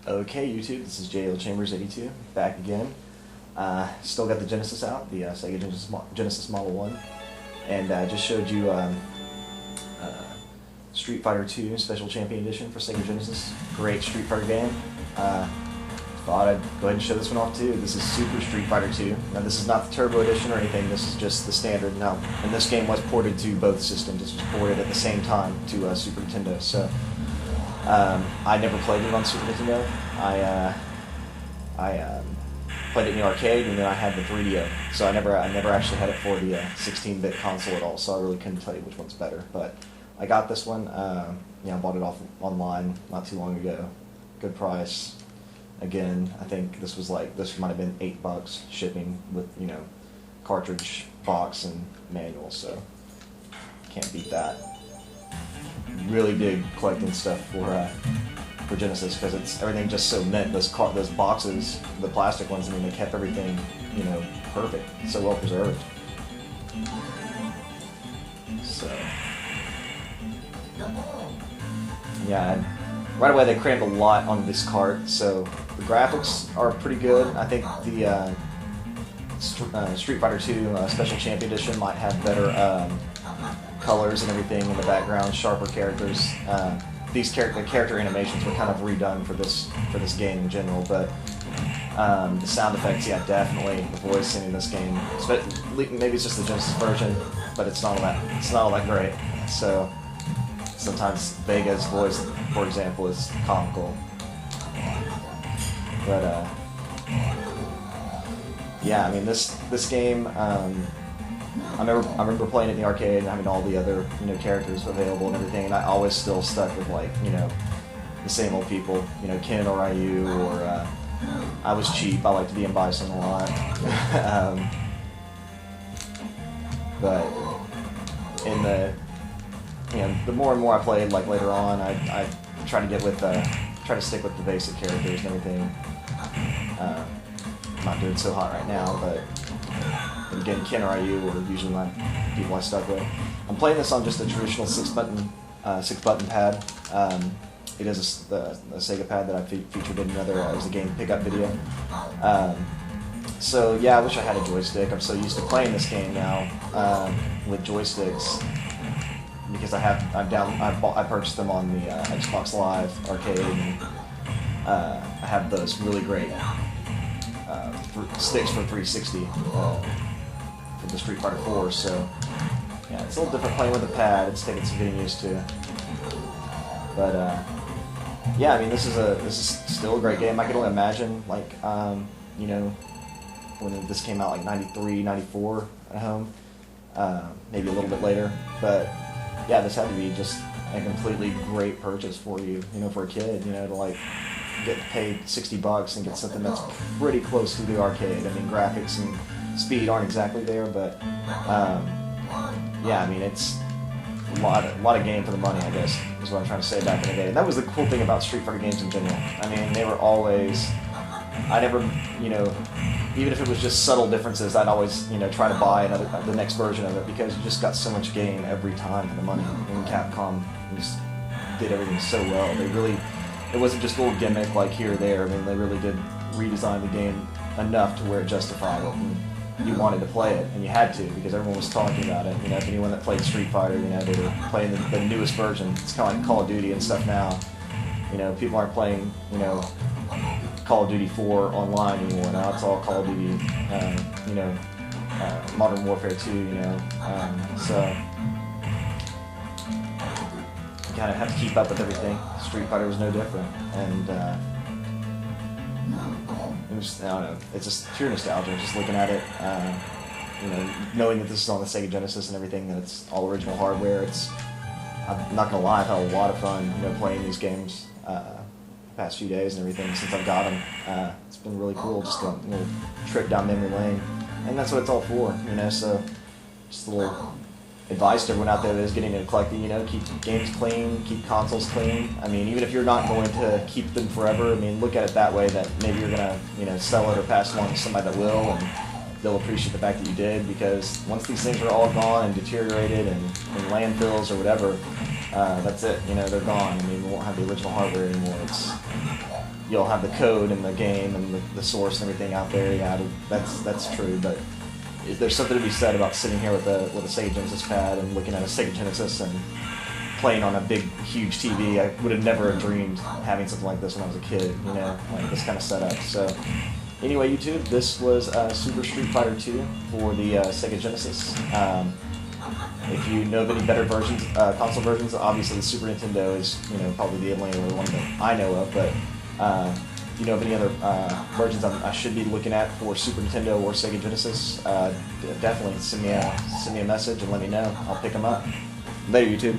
Okay, YouTube, this is Chambers82, back again. Still got the Genesis out, the Sega Genesis Model 1, and just showed you Street Fighter 2 Special Champion Edition for Sega Genesis. Great Street Fighter game. Thought I'd go ahead and show this one off too. This is Super Street Fighter 2. Now this is not the Turbo Edition or anything, this is just the standard. Now, and this game was ported to both systems. This was ported at the same time to Super Nintendo, so I never played it on Super Nintendo. I played it in the arcade, and then I had the 3DO. So I never actually had it for the 16-bit console at all. So I really couldn't tell you which one's better. But I got this one. I bought it off online not too long ago. Good price. Again, I think this might have been $8 shipping with cartridge box and manual. So can't beat that. Really dig collecting stuff for Genesis because everything just so mint. Those boxes, the plastic ones, I mean, they kept everything perfect, so well preserved. So yeah, right away they crammed a lot on this cart. So the graphics are pretty good. I think the Street Fighter 2 Special Champion Edition might have better colors and everything in the background, sharper characters. These character animations were kind of redone for this game in general, but the sound effects, yeah, definitely the voicing in this game. Maybe it's just the Genesis version, but it's not all that great. So sometimes Vega's voice, for example, is comical. But yeah, I mean this game. I remember playing it in the arcade and having all the other characters available and everything, and I always still stuck with the same old people, Ken or Ryu, or I was cheap. I liked to be in Bison a lot. But in the more and more I played, later on, I try to stick with the basic characters and everything. I'm not doing so hot right now, but. And again, Ken or Ryu were usually my people I stuck with. I'm playing this on just a traditional six-button pad. It is the Sega pad that I featured in another it was a game pickup video. So yeah, I wish I had a joystick. I'm so used to playing this game now with joysticks because I purchased them on the Xbox Live arcade, and I have those really great sticks for 360. For the Street Fighter 4, so yeah, it's a little different playing with the pad. It's taking some getting used to, but yeah, I mean this is still a great game. I can only imagine when this came out 93, 94 at home, maybe a little bit later, but yeah, this had to be just a completely great purchase for you, for a kid, to get paid $60 and get something that's pretty close to the arcade. I mean, graphics and speed aren't exactly there, but yeah, I mean it's a lot of game for the money, I guess, is what I'm trying to say back in the day. And that was the cool thing about Street Fighter games in general. I mean, they were always, I never, even if it was just subtle differences, I'd always, try to buy the next version of it because you just got so much game every time for the money. And Capcom just did everything so well. It wasn't just a little gimmick like here or there. I mean, they really did redesign the game enough to where it justified it. And you wanted to play it, and you had to because everyone was talking about it. If anyone that played Street Fighter, they were playing the newest version. It's kind of like Call of Duty and stuff now. People aren't playing, Call of Duty 4 online anymore. Now it's all Call of Duty, Modern Warfare 2, so you kind of have to keep up with everything. Street Fighter was no different, and I don't know, it's just pure nostalgia, just looking at it, knowing that this is on the Sega Genesis and everything, that it's all original hardware. I'm not gonna lie, I've had a lot of fun, playing these games the past few days and everything since I've got them. It's been really cool, just a little trip down memory lane, and that's what it's all for, so just a little advice to everyone out there that is getting into collecting, keep games clean, keep consoles clean. I mean, even if you're not going to keep them forever, I mean, look at it that way, that maybe you're going to, sell it or pass it along to somebody that will, and they'll appreciate the fact that you did, because once these things are all gone and deteriorated and in landfills or whatever, that's it. You know, they're gone. I mean, we won't have the original hardware anymore. You'll have the code and the game and the source and everything out there. Yeah, that's true. But there's something to be said about sitting here with a Sega Genesis pad and looking at a Sega Genesis and playing on a big, huge TV. I would have never dreamed having something like this when I was a kid. You know, like this kind of setup. So. Anyway, YouTube, this was Super Street Fighter 2 for the Sega Genesis. If you know of any better versions, console versions, obviously the Super Nintendo is, you know, probably the only other one that I know of. But if you know of any other versions I should be looking at for Super Nintendo or Sega Genesis, definitely send me a message and let me know. I'll pick them up. Later, YouTube.